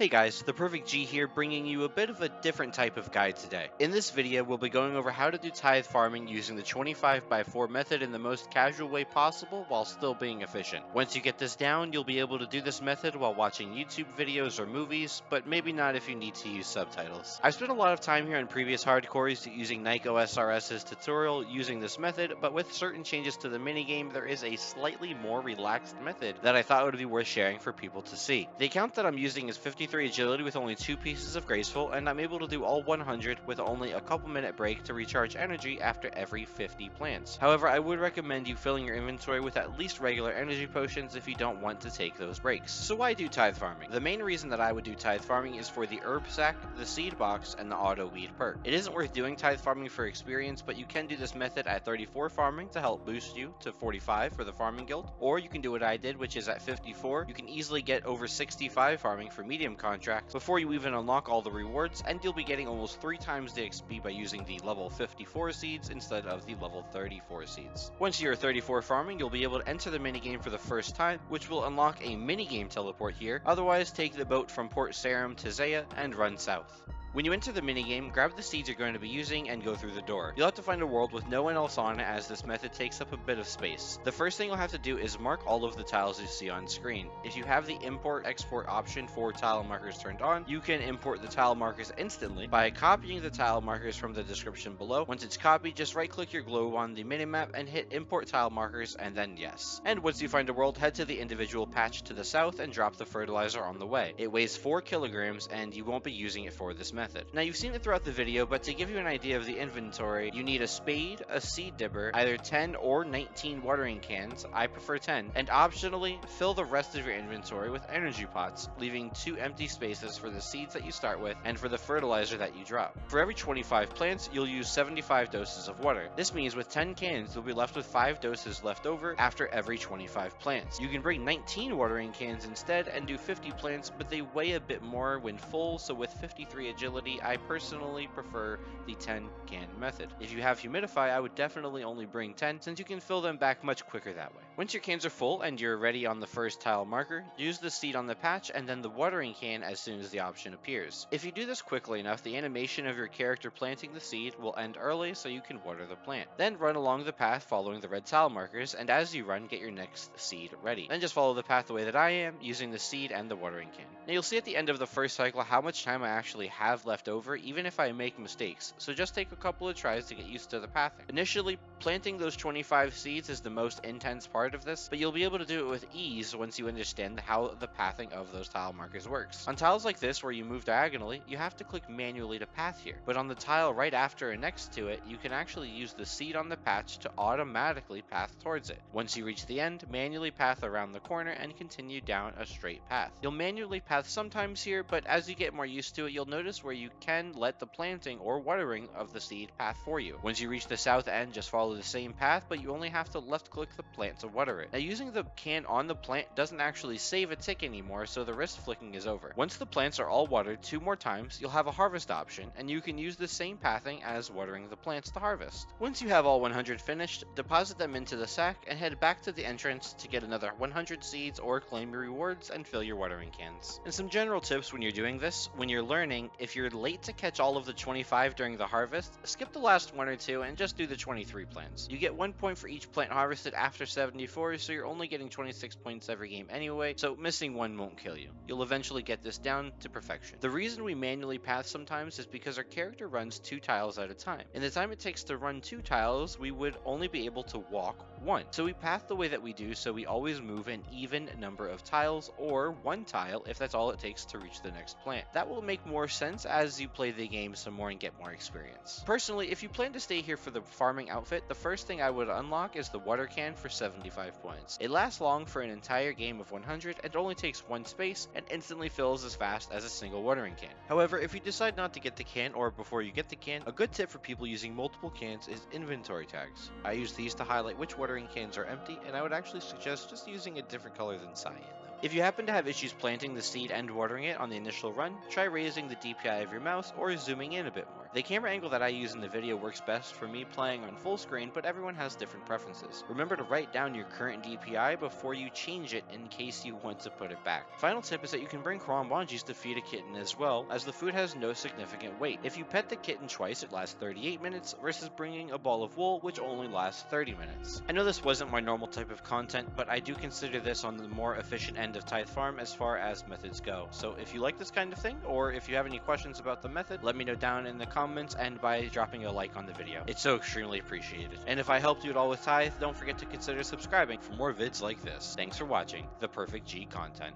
Hey guys, ThePerfectG here, bringing you a bit of a different type of guide today. In this video, we'll be going over how to do tithe farming using the 25x4 method in the most casual way possible while still being efficient. Once you get this down, you'll be able to do this method while watching YouTube videos or movies, but maybe not if you need to use subtitles. I've spent a lot of time here on previous hardcores using NikeOSRS's tutorial using this method, but with certain changes to the minigame, there is a slightly more relaxed method that I thought would be worth sharing for people to see. The account that I'm using is 53 agility with only 2 pieces of graceful, and I'm able to do all 100 with only a couple minute break to recharge energy after every 50 plants. However, I would recommend you filling your inventory with at least regular energy potions if you don't want to take those breaks. So why do tithe farming? The main reason that I would do tithe farming is for the herb sack, the seed box, and the auto weed perk. It isn't worth doing tithe farming for experience, but you can do this method at 34 farming to help boost you to 45 for the farming guild, or you can do what I did, which is at 54. You can easily get over 65 farming for medium contracts before you even unlock all the rewards, and you'll be getting almost 3 times the XP by using the level 54 seeds instead of the level 34 seeds. Once you're 34 farming, you'll be able to enter the minigame for the first time, which will unlock a minigame teleport here. Otherwise, take the boat from Port Sarim to Zaya and run south. When you enter the minigame, grab the seeds you're going to be using and go through the door. You'll have to find a world with no one else on it, as this method takes up a bit of space. The first thing you'll have to do is mark all of the tiles you see on screen. If you have the import-export option for tile markers turned on, you can import the tile markers instantly by copying the tile markers from the description below. Once it's copied, just right-click your globe on the minimap and hit import tile markers and then yes. And once you find a world, head to the individual patch to the south and drop the fertilizer on the way. It weighs 4 kilograms and you won't be using it for this method. Now, you've seen it throughout the video, but to give you an idea of the inventory, you need a spade, a seed dibber, either 10 or 19 watering cans, I prefer 10, and optionally fill the rest of your inventory with energy pots, leaving 2 empty spaces for the seeds that you start with and for the fertilizer that you drop. For every 25 plants, you'll use 75 doses of water. This means with 10 cans, you'll be left with 5 doses left over after every 25 plants. You can bring 19 watering cans instead and do 50 plants, but they weigh a bit more when full, so with 53 agility, I personally prefer the 10 can method. If you have humidify, I would definitely only bring 10 since you can fill them back much quicker that way. Once your cans are full and you're ready on the first tile marker, use the seed on the patch and then the watering can as soon as the option appears. If you do this quickly enough, the animation of your character planting the seed will end early so you can water the plant. Then run along the path following the red tile markers, and as you run, get your next seed ready. Then just follow the path the way that I am, using the seed and the watering can. Now you'll see at the end of the first cycle how much time I actually have left over, even if I make mistakes, so just take a couple of tries to get used to the pathing. Initially, planting those 25 seeds is the most intense part of this, but you'll be able to do it with ease once you understand how the pathing of those tile markers works. On tiles like this where you move diagonally, you have to click manually to path here, but on the tile right after and next to it, you can actually use the seed on the patch to automatically path towards it. Once you reach the end, manually path around the corner and continue down a straight path. You'll manually path sometimes here, but as you get more used to it, you'll notice where you can let the planting or watering of the seed path for you. Once you reach the south end, just follow the same path, but you only have to left click the plant to water it. Now, using the can on the plant doesn't actually save a tick anymore, so the wrist flicking is over. Once the plants are all watered 2 more times, you'll have a harvest option, and you can use the same pathing as watering the plants to harvest. Once you have all 100 finished, deposit them into the sack and head back to the entrance to get another 100 seeds or claim your rewards and fill your watering cans. And some general tips when you're doing this: when you're learning, if you're late to catch all of the 25 during the harvest, skip the last 1 or 2 and just do the 23 plants. You get 1 point for each plant harvested after 74, so you're only getting 26 points every game anyway, so missing 1 won't kill you. You'll eventually get this down to perfection. The reason we manually path sometimes is because our character runs 2 tiles at a time. In the time it takes to run 2 tiles, we would only be able to walk 1. So we path the way that we do so we always move an even number of tiles, or 1 tile if that's all it takes to reach the next plant. That will make more sense as you play the game some more and get more experience. Personally, if you plan to stay here for the farming outfit, the first thing I would unlock is the water can for 75 points. It lasts long for an entire game of 100 and only takes 1 space and instantly fills as fast as a single watering can. However, if you decide not to get the can, or before you get the can, a good tip for people using multiple cans is inventory tags. I use these to highlight which watering cans are empty, and I would actually suggest just using a different color than cyan though. If you happen to have issues planting the seed and watering it on the initial run, try raising the DPI of your mouse or zooming in a bit more. The camera angle that I use in the video works best for me playing on full screen, but everyone has different preferences. Remember to write down your current DPI before you change it in case you want to put it back. Final tip is that you can bring Krawambonjis to feed a kitten as well, as the food has no significant weight. If you pet the kitten twice, it lasts 38 minutes versus bringing a ball of wool, which only lasts 30 minutes. I know this wasn't my normal type of content, but I do consider this on the more efficient end of Tithe Farm as far as methods go. So if you like this kind of thing, or if you have any questions about the method, let me know down in the comments and by dropping a like on the video. It's so extremely appreciated. And if I helped you at all with Tithe, don't forget to consider subscribing for more vids like this. Thanks for watching ThePerfectG content.